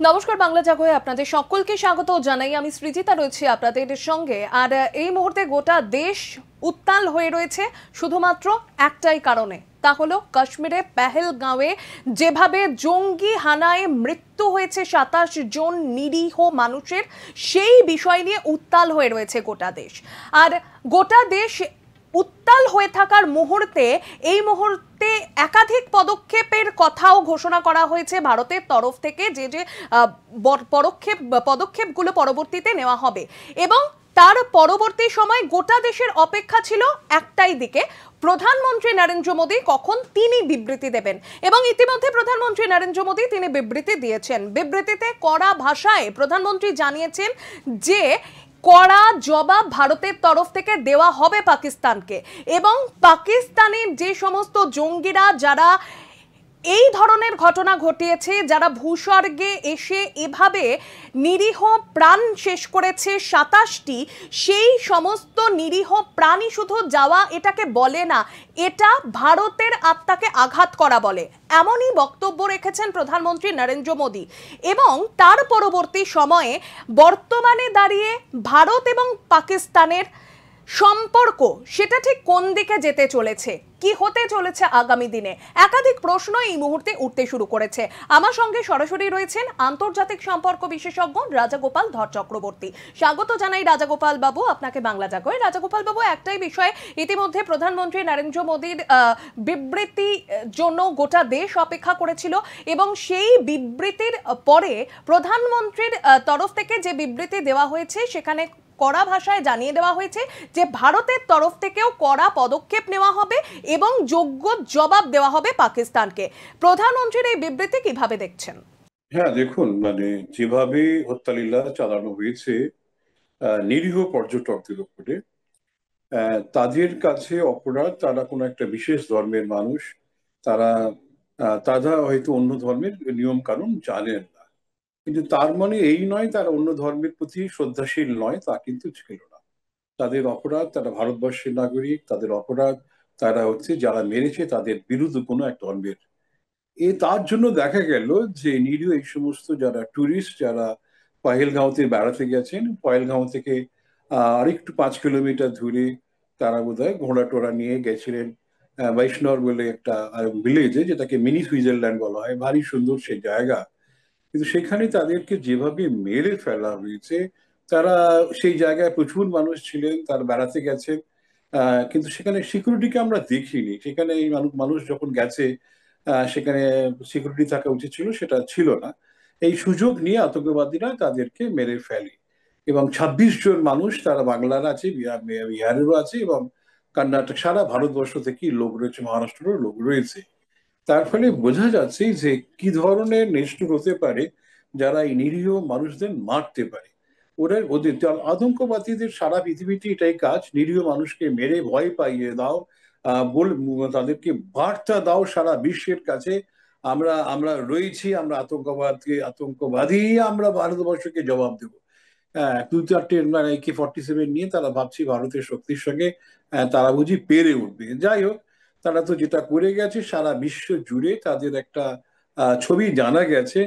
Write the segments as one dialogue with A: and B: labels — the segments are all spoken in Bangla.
A: নমস্কার, বাংলা জাগোয় আপনাদের সকলকে স্বাগত জানাই। আমি সৃজিতা রয়েছি আপনাদের সঙ্গে। আর এই মুহূর্তে গোটা দেশ উত্তাল হয়ে রয়েছে শুধুমাত্র একটাই কারণে, তা হলো কাশ্মীরে পেহেলগাঁওয়ে যেভাবে জঙ্গি হানায় মৃত্যু হয়েছে 27 জন নিরীহ মানুষের, সেই বিষয় নিয়ে উত্তাল হয়ে রয়েছে গোটা দেশ। আর গোটা দেশ উত্তাল হয়ে থাকার মুহূর্তে এই মুহূর্তে একাধিক পদক্ষেপের কথাও ঘোষণা করা হয়েছে ভারতের তরফ থেকে, যে যে পদক্ষেপগুলো পরবর্তীতে নেওয়া হবে। এবং তার পরবর্তী সময় গোটা দেশের অপেক্ষা ছিল একটাই দিকে, প্রধানমন্ত্রী নরেন্দ্র মোদী কখন তিনি বিবৃতি দেবেন। এবং ইতিমধ্যে প্রধানমন্ত্রী নরেন্দ্র মোদী তিনি বিবৃতি দিয়েছেন। বিবৃতিতে কড়া ভাষায় প্রধানমন্ত্রী জানিয়েছেন যে কড়া জবাব ভারতের তরফ থেকে দেওয়া হবে পাকিস্তানকে, এবং পাকিস্তানের যে সমস্ত জঙ্গিরা যারা এই ধরনের ঘটনা ঘটিয়েছে, যারা ভূস্বর্গে এসে এভাবে নিরীহ প্রাণ শেষ করেছে 27টি, সেই সমস্ত নিরীহ প্রাণী শুধু যাওয়া এটাকে বলে না, এটা ভারতের আত্মাকে আঘাত করা বলে, এমনই বক্তব্য রেখেছেন প্রধানমন্ত্রী নরেন্দ্র মোদী। এবং তার পরবর্তী সময়ে বর্তমানে দাঁড়িয়ে ভারত এবং পাকিস্তানের সম্পর্ক সেটা ঠিক কোন দিকে যেতে চলেছে, কি হতে চলেছে আগামী দিনে, একাধিক প্রশ্ন এই মুহূর্তে উঠতে শুরু করেছে। আমার সঙ্গে সরাসরি রয়েছেন আন্তর্জাতিক সম্পর্ক বিশেষজ্ঞ রাজাগোপাল ধর চক্রবর্তী। স্বাগত জানাই রাজাগোপাল বাবু আপনাকে বাংলা জাগোয়। রাজাগোপাল বাবু, একটাই বিষয়, ইতিমধ্যে প্রধানমন্ত্রী নরেন্দ্র মোদীর বিবৃতি জন্য গোটা দেশ অপেক্ষা করেছিল, এবং সেই বিবৃতির পরে প্রধানমন্ত্রীর তরফ থেকে যে বিবৃতি দেওয়া হয়েছে সেখানে কড়া ভাষায় জানিয়ে দেওয়া হয়েছে যে ভারতের তরফ থেকেও কড়া পদক্ষেপ নেওয়া হবে এবং যোগ্য জবাব দেওয়া হবে পাকিস্তানকে। প্রধানমন্ত্রীর এই বিবৃতি কিভাবে দেখছেন?
B: হ্যাঁ, দেখুন, যেভাবে হত্যালীলা চালানো হয়েছে নিরীহ পর্যটকদের উপরে, তাদের কাছে অপরাধ। তারা কোনো একটা বিশেষ ধর্মের মানুষ, তারা তারা হয়তো অন্য ধর্মের নিয়ম কানুন জানেন না, কিন্তু তার মানে এই নয় তারা অন্য ধর্মের প্রতি শ্রদ্ধাশীল নয়, তা কিন্তু ছিল না। তাদের অপরাধ, তারা ভারতবর্ষের নাগরিক, তাদের অপরাধ তারা হচ্ছে যারা মেরেছে তাদের বিরুদ্ধে কোনো এক ধর্মের। তার জন্য দেখা গেল যে নিরীহ এই সমস্ত যারা ট্যুরিস্ট, যারা পহেলগাঁওতে বেড়াতে গেছেন, পহেলগাঁও থেকে আরেকটু 5 কিলোমিটার দূরে তারা বোধহয় ঘোড়া টোড়া নিয়ে গেছিলেন বৈষ্ণব বলে একটা ভিলেজে, যেটাকে মিনি সুইজারল্যান্ড বলা হয়। ভারী সুন্দর সেই জায়গা, কিন্তু সেখানে তাদেরকে যেভাবে মেরে ফেলা হয়েছে, তারা সেই জায়গায় প্রচুর মানুষ ছিলেন, তারা বেড়াতে গেছে, কিন্তু সেখানে সিকিউরিটিকে আমরা দেখিনি। সেখানে এই মানুষ যখন গেছে, সেখানে সিকিউরিটি থাকা উচিত ছিল, সেটা ছিল না। এই সুযোগ নিয়ে আতঙ্কবাদীরা তাদেরকে মেরে ফেলে, এবং 26 জন মানুষ, তারা বাংলার আছে, বিহারেরও আছে, এবং কর্ণাটক, সারা ভারতবর্ষ থেকেই লোক রয়েছে, মহারাষ্ট্রেরও লোক রয়েছে। তার ফলে বোঝা যাচ্ছে যে কি ধরনের নিষ্ঠুর হতে পারে যারা এই নিরীহ মানুষদের মারতে পারে। ওদের আতঙ্কবাদীদের সারা পৃথিবীতে এটাই কাজ, নিরীহ মানুষকে মেরে ভয় পাইয়ে দাও, তাদেরকে বার্তা দাও সারা বিশ্বের কাছে, আমরা আমরা রয়েছি, আমরা আতঙ্কবাদী, আমরা ভারতবর্ষকে জবাব দেবো। হ্যাঁ, 2-4টে AK-47 নিয়ে তারা ভাবছি ভারতের শক্তির সঙ্গে তারা বুঝি পেরে উঠবে। যাই হোক, তারা তো যেটা করে গেছে সারা বিশ্ব জুড়ে তাদের একটা ছবি জানা গেছে।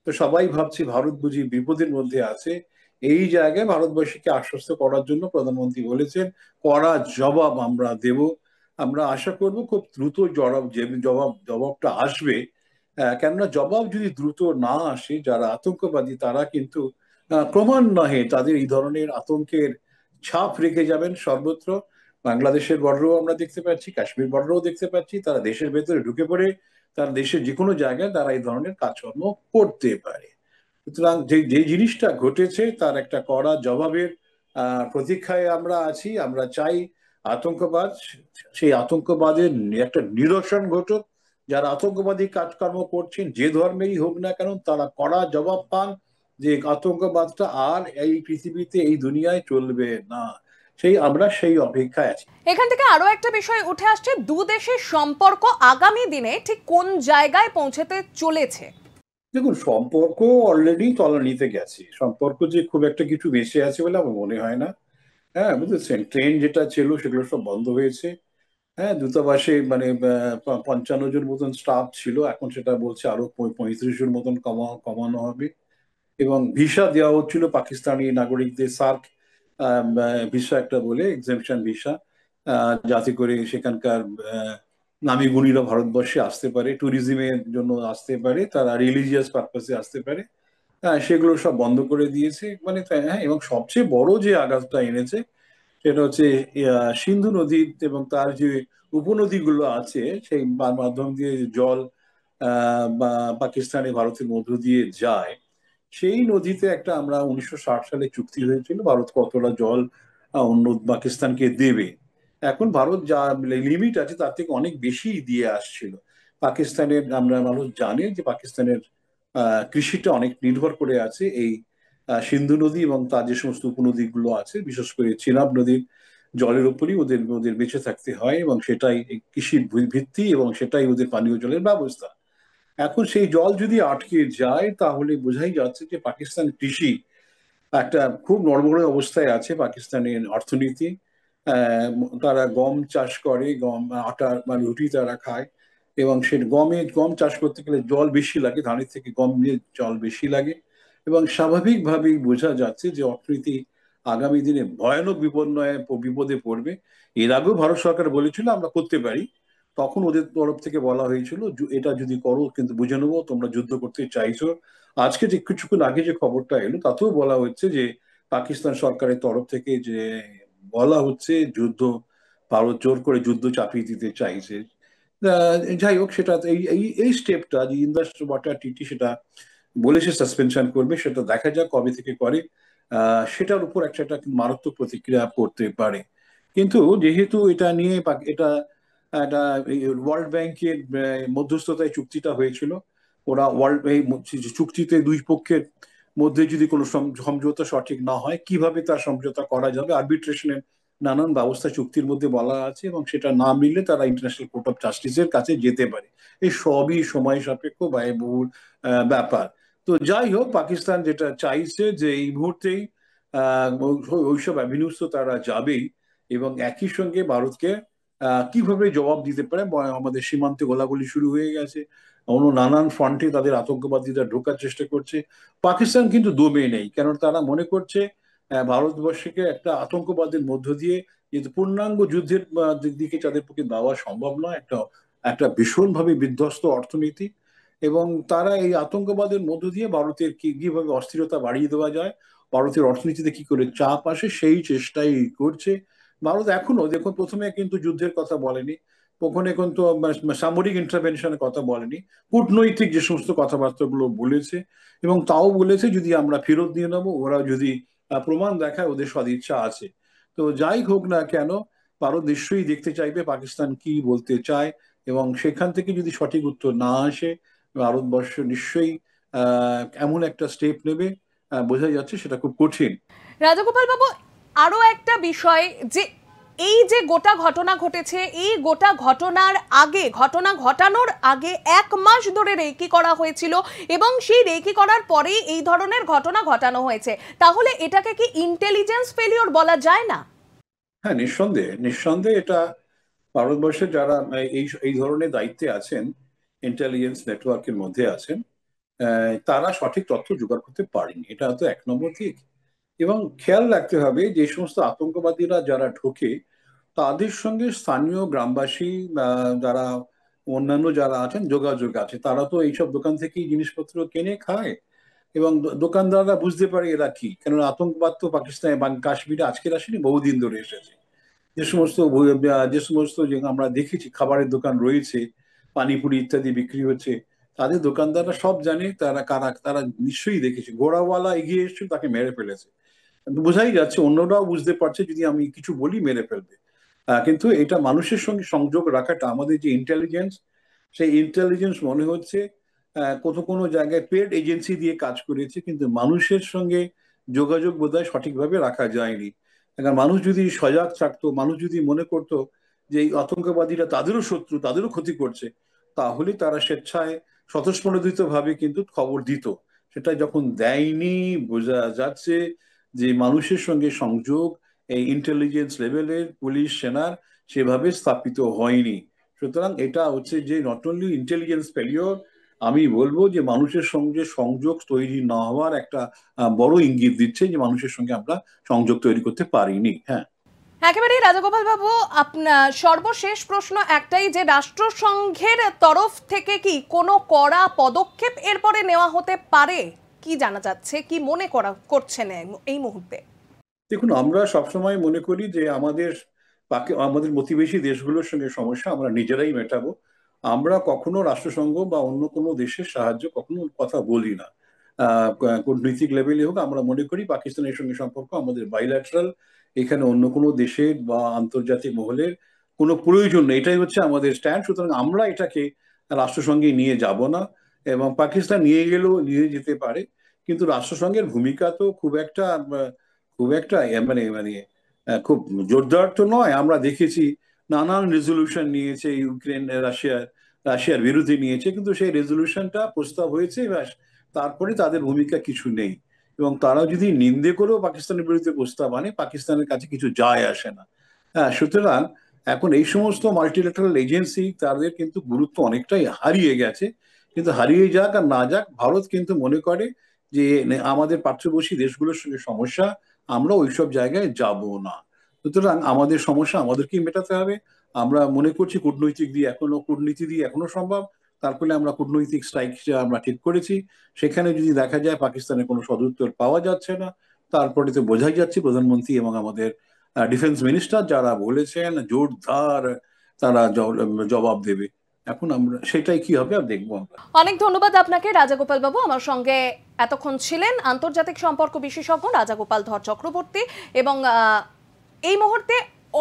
B: তো সবাই ভাবছি ভারত বুঝি বিপদের মধ্যে আছে। এই জায়গায় ভারতবাসীকে আশ্বস্ত করার জন্য প্রধানমন্ত্রী বলেছেন কড়া জবাব আমরা দেব। আমরা আশা করব খুব দ্রুত জবাবটা আসবে। কেননা জবাব যদি দ্রুত না আসে, যারা আতঙ্কবাদী তারা কিন্তু ক্রমান্বয়ে তাদের এই ধরনের আতঙ্কের ছাপ রেখে যাবেন সর্বত্র। বাংলাদেশের বর্ডারও আমরা দেখতে পাচ্ছি, কাশ্মীর বর্ডারও দেখতে পাচ্ছি, তারা দেশের ভেতরে ঢুকে পড়ে তারা দেশের যে কোনো জায়গায় তারা এই ধরনের কাজকর্ম করতে পারে। সুতরাং যে যে জিনিসটা ঘটেছে তার একটা কড়া জবাবের প্রতীক্ষায় আমরা আছি। আমরা চাই আতঙ্কবাদ, সেই আতঙ্কবাদের একটা নিরসন ঘটুক। যারা আতঙ্কবাদী কাজকর্ম করছেন যে ধর্মেরই হোক না কেন, তারা কড়া জবাব পান যে আতঙ্কবাদটা আর এই পৃথিবীতে, এই দুনিয়ায় চলবে না। আমরা সেই অপেক্ষায় আছি।
A: এখান থেকে আরো একটা বিষয় উঠে আসছে, দু দেশের সম্পর্ক আগামী দিনে ঠিক কোন জায়গায় পৌঁছতে চলেছে।
B: দেখুন, সম্পর্ক অলরেডি তলানিতে গেছে। সম্পর্ক যে খুব একটা কিছু বেঁচে আছে বলে আমার মনে হয় না। হ্যাঁ, বুঝেছেন, ট্রেন যেটা ছিল সেগুলো সব বন্ধ হয়েছে। হ্যাঁ, দূতাবাসে 55 জন মতন স্টাফ ছিল, এখন সেটা বলছে আরো 35 জন মতন কমানো হবে। এবং ভিসা দেওয়া হচ্ছিল পাকিস্তানি নাগরিকদের, সার্ক ভিসা একটা বলে, এক্সামশন ভিসা, যাতে করে সেখানকার নামী গুণীরা ভারতবর্ষে আসতে পারে, ট্যুরিজমের জন্য আসতে পারে, তারা রিলিজিয়াস পারপাসে আসতে পারে। সেগুলো সব বন্ধ করে দিয়েছে, মানে হ্যাঁ। এবং সবচেয়ে বড় যে আঘাতটা এনেছে সেটা হচ্ছে সিন্ধু নদী এবং তার যে উপনদীগুলো আছে, সেই মাধ্যম দিয়ে জল বা পাকিস্তানে ভারতের মধ্য দিয়ে যায়। সেই নদীতে একটা, আমরা 1960 সালে চুক্তি হয়েছিল ভারত কতটা জল অন্য পাকিস্তানকে দেবে। এখন ভারত যা লিমিট আছে তার থেকে অনেক বেশি দিয়ে আসছিল পাকিস্তানের। আমরা মানুষ জানে যে পাকিস্তানের কৃষিটা অনেক নির্ভর করে আছে এই সিন্ধু নদী এবং তার যে সমস্ত উপনদীগুলো আছে, বিশেষ করে চিনাব নদীর জলের উপরই ওদের ওদের বেঁচে থাকতে হয়, এবং সেটাই কৃষির ভিত্তি এবং সেটাই ওদের পানীয় জলের ব্যবস্থা। এখন সেই জল যদি আটকে যায় তাহলে বোঝাই যাচ্ছে যে পাকিস্তান কৃষি একটা খুব নড়বড়ে অবস্থায় আছে। পাকিস্তানের অর্থনীতি, আহ, তারা গম চাষ করে, গম আটা মানে রুটি তারা খায়, এবং সে গম চাষ করতে গেলে জল বেশি লাগে, ধানের থেকে গমে জল বেশি লাগে। এবং স্বাভাবিকভাবেই বোঝা যাচ্ছে যে অর্থনীতি আগামী দিনে ভয়ানক বিপদে পড়বে। এর আগেও ভারত সরকার বলেছিল আমরা করতে পারি, তখন ওদের তরফ থেকে বলা হয়েছিল এটা যদি করো কিন্তু বুঝে নেবো তোমরা যুদ্ধ করতে চাইছো। আজকে যে কিছুক্ষণ আগে যে খবরটা এলো তাতেও বলা হচ্ছে যে পাকিস্তান সরকারের তরফ থেকে যে বলা হচ্ছে যুদ্ধ, ভারত জোর করে যুদ্ধ চাপিয়ে দিতে চাইছে। যাই হোক, সেটা এই এই এই স্টেপটা যে ইন্দাস ওয়াটার টিটি সেটা বলেছে সাসপেনশন করবে, সেটা দেখা যাক কবে থেকে করে। সেটার উপর একটা মারাত্মক প্রতিক্রিয়া পড়তে পারে। কিন্তু যেহেতু এটা নিয়ে এটা একটা ওয়ার্ল্ড ব্যাংকের মধ্যস্থতায় চুক্তিটা হয়েছিল, ওরা ওয়ার্ল্ড এই চুক্তিতে দুই পক্ষের মধ্যে যদি কোনো সমঝোতা সঠিক না হয়, কিভাবে তার সমঝোতা করা যাবে, আরবিট্রেশনের নানান ব্যবস্থা চুক্তির মধ্যে বলা আছে, এবং সেটা না মিললে তারা ইন্টারন্যাশনাল কোর্ট অফ জাস্টিসের কাছে যেতে পারে। এই সবই সময় সাপেক্ষ ব্যয়বহুল ব্যাপার। তো যাই হোক, পাকিস্তান যেটা চাইছে যে এই মুহূর্তেই ওইসব অ্যাভিনিউজ তো তারা যাবেই, এবং একই সঙ্গে ভারতকে কিভাবে জবাব দিতে পারে। আমাদের সীমান্তে গোলাগুলি শুরু হয়ে গেছে, অন্য নানান ফ্রন্টে তাদের আতঙ্কবাদীরা ঢোকার চেষ্টা করছে। পাকিস্তান কিন্তু দমে নেই, কারণ তারা মনে করছে ভারতবর্ষকে একটা আতঙ্কবাদের মধ্য দিয়ে যেহেতু পূর্ণাঙ্গ যুদ্ধের দিকে তাদের পক্ষে দেওয়া সম্ভব নয়, একটা একটা ভীষণভাবে বিধ্বস্ত অর্থনীতি, এবং তারা এই আতঙ্কবাদের মধ্য দিয়ে ভারতের কিভাবে অস্থিরতা বাড়িয়ে দেওয়া যায়, ভারতের অর্থনীতিতে কি করে চাপ আসে, সেই চেষ্টাই করছে ভারত। এখনো দেখুন, প্রথমে কিন্তু যুদ্ধের কথা বলেনি, ওখানে কিন্তু সামরিক ইন্টারভেনশনের কথা বলেনি, কূটনৈতিক যে সমস্ত কথাবার্তাগুলো বলেছে, এবং তাও বলেছে যদি আমরা ফেরত দিয়ে নেবো, ওরা যদি প্রমাণ দেখায় ওদের সদিচ্ছা আছে। তো যাই হোক না কেন, ভারত নিশ্চয়ই দেখতে চাইবে পাকিস্তান কি বলতে চায়, এবং সেখান থেকে যদি সঠিক উত্তর না আসে ভারতবর্ষ নিশ্চয়ই এমন একটা স্টেপ নেবে, বোঝা যাচ্ছে সেটা খুব কঠিন।
A: রাজগোপাল বাবু, আরো একটা বিষয়, যে এই যে গোটা ঘটনা ঘটেছে, এই গোটা ঘটনার আগে, ঘটনা ঘটানোর আগে 1 মাস ধরে রেকি করা হয়েছিল, এবং সেই রেকি করার পরেই এই ধরনের ঘটনা ঘটানো হয়েছে। তাহলে এটাকে কি ইন্টেলিজেন্স ফেলিওর বলা যায় না?
B: হ্যাঁ, নিঃসন্দেহে নিঃসন্দেহে এটা ভারতবর্ষের যারা এই এই ধরনের দায়িত্বে আছেন, ইন্টেলিজেন্স নেটওয়ার্কের মধ্যে আছেন, তারা সঠিক তথ্য জোগাড় করতে পারেনি, এটা তো 1 নম্বর দিক। এবং খেয়াল রাখতে হবে যে সমস্ত আতঙ্কবাদীরা যারা ঢোকে তাদের সঙ্গে স্থানীয় গ্রামবাসী যারা অন্যান্য যারা আছেন যোগাযোগ আছে, তারা তো এইসব দোকান থেকেই জিনিসপত্র কিনে খায়, এবং দোকানদাররা বুঝতে পারে এরা কি, কেন আতঙ্কবাদ তো পাকিস্তানে বা কাশ্মীরে আজকের আসেনি, বহুদিন ধরে এসেছে। যে সমস্ত যে আমরা দেখেছি খাবারের দোকান রয়েছে, পানিপুরি ইত্যাদি বিক্রি হচ্ছে, তাদের দোকানদাররা সব জানে তারা কারা, তারা নিশ্চয়ই দেখেছে ঘোড়াওয়ালা এগিয়ে এসছে তাকে মেরে ফেলেছে, বোঝাই যাচ্ছে অন্যরাও বুঝতে পারছে যদি আমি কিছু বলি মেরে ফেলবে। কিন্তু এটা মানুষের সঙ্গে সংযোগ রাখাটা আমাদের যে ইন্টেলিজেন্স, সেই ইন্টেলিজেন্স মনে হচ্ছে কোথাও কোনো জায়গায় পেড এজেন্সি দিয়ে কাজ করেছে, কিন্তু মানুষের সঙ্গে যোগাযোগ বোধহয় সঠিকভাবে রাখা যায়নি। এখন মানুষ যদি সজাগ থাকতো, মানুষ যদি মনে করতো যে এই আতঙ্কবাদীরা তাদেরও শত্রু, তাদেরও ক্ষতি করছে, তাহলে তারা স্বেচ্ছায় স্বতঃস্ফূর্ত ভাবে কিন্তু খবর দিত। সেটা যখন দেয়নি, বোঝা যাচ্ছে যে মানুষের সঙ্গে সংযোগ এই ইন্টেলিজেন্স লেভেলের পুলিশ সেনার সেভাবে স্থাপিত হয়নি। সুতরাং এটা হচ্ছে যে নট অনলি ইন্টেলিজেন্স ফেলিওর, আমি বলবো যে মানুষের সঙ্গে সংযোগ তৈরি না হওয়ার একটা বড় ইঙ্গিত দিচ্ছে যে মানুষের সঙ্গে আমরা সংযোগ তৈরি করতে পারিনি। হ্যাঁ,
A: একেবারেই রাজাগোপাল বাবু, আপনার সর্বশেষ প্রশ্ন একটাই, যে রাষ্ট্রসংঘের তরফ থেকে কি কোনো কড়া পদক্ষেপ এরপরে নেওয়া হতে পারে? কি জানা যাচ্ছে, কি মনে করছেন এই মুহূর্তে?
B: দেখুন, আমরা সবসময় মনে করি যে আমাদের প্রতিবেশী দেশগুলোর সঙ্গে সমস্যা আমরা নিজেরাই মেটাবো। আমরা কখনো রাষ্ট্রসংঘ বা অন্য কোনো দেশের সাহায্য কখনো কথা বলি না। কূটনৈতিক লেভেলে হোক, আমরা মনে করি পাকিস্তানের সঙ্গে সম্পর্ক আমাদের বাইল্যাটারাল, এখানে অন্য কোনো দেশের বা আন্তর্জাতিক মহলের কোনো প্রয়োজন নেই। এটাই হচ্ছে আমাদের স্ট্যান্ড। সুতরাং আমরা এটাকে রাষ্ট্রসংঘে নিয়ে যাব না, এবং পাকিস্তান নিয়ে গেলেও নিয়ে যেতে পারে। কিন্তু রাষ্ট্রসংঘের ভূমিকা তো খুব একটা মানে মানে খুব জোরদার তো নয়। আমরা দেখেছি নানান রেজলিউশন নিয়েছে ইউক্রেন, রাশিয়ার বিরুদ্ধে নিয়েছে, কিন্তু সেই রেজলিউশনটা প্রস্তাব হয়েছে ব্যাস, তারপরে তাদের ভূমিকা কিছু নেই। এবং তারা যদি নিন্দে করেও পাকিস্তানের বিরুদ্ধে প্রস্তাব আনে, পাকিস্তানের কাছে কিছু যায় আসে না। হ্যাঁ, সুতরাং এখন এই সমস্ত মাল্টিল্যাটারাল এজেন্সি, তাদের কিন্তু গুরুত্ব অনেকটাই হারিয়ে গেছে। কিন্তু হারিয়ে যাক আর না যাক, ভারত কিন্তু মনে করে যে আমাদের পার্শ্ববর্তী দেশগুলোর সঙ্গে সমস্যা, আমরা ওইসব জায়গায় যাব না। সুতরাং আমাদের সমস্যা আমাদেরকেই মেটাতে হবে। আমরা মনে করছি কূটনীতি দিয়ে এখনো সম্ভব। তার ফলে আমরা কূটনৈতিক স্ট্রাইক আমরা ঠিক করেছি। সেখানে যদি দেখা যায় পাকিস্তানের কোনো সদুত্তর পাওয়া যাচ্ছে না, তারপরে তো বোঝাই যাচ্ছে প্রধানমন্ত্রী এবং আমাদের ডিফেন্স মিনিস্টার যারা বলেছেন জোরদার তারা জবাব দেবে। এখন আমরা সেটাই কি হবে আর দেখবো আমরা।
A: অনেক ধন্যবাদ আপনাকে রাজাগোপাল বাবু। আমার সঙ্গে এতক্ষণ ছিলেন আন্তর্জাতিক সম্পর্ক বিশেষজ্ঞ রাজাগোপাল ধর চক্রবর্তী। এবং এই মুহূর্তে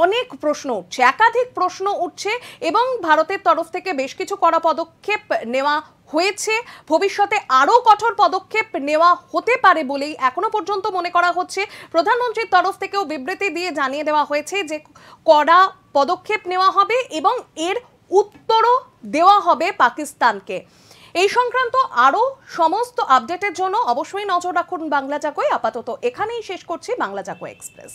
A: অনেক প্রশ্ন উঠছে, একাধিক প্রশ্ন উঠছে, এবং ভারতের তরফ থেকে বেশ কিছু কড়া পদক্ষেপ নেওয়া হয়েছে। ভবিষ্যতে আরো কঠোর পদক্ষেপ নেওয়া হতে পারে বলেই এখনো পর্যন্ত মনে করা হচ্ছে। প্রধানমন্ত্রীর তরফ থেকেও বিবৃতি দিয়ে জানিয়ে দেওয়া হয়েছে যে কড়া পদক্ষেপ নেওয়া হবে এবং এর উত্তরও দেওয়া হবে পাকিস্তানকে। এই সংক্রান্ত আরো সমস্ত আপডেটের জন্য অবশ্যই নজর রাখুন বাংলা জাগোয়। আপাতত এখানেই শেষ করছি বাংলা জাগো এক্সপ্রেস।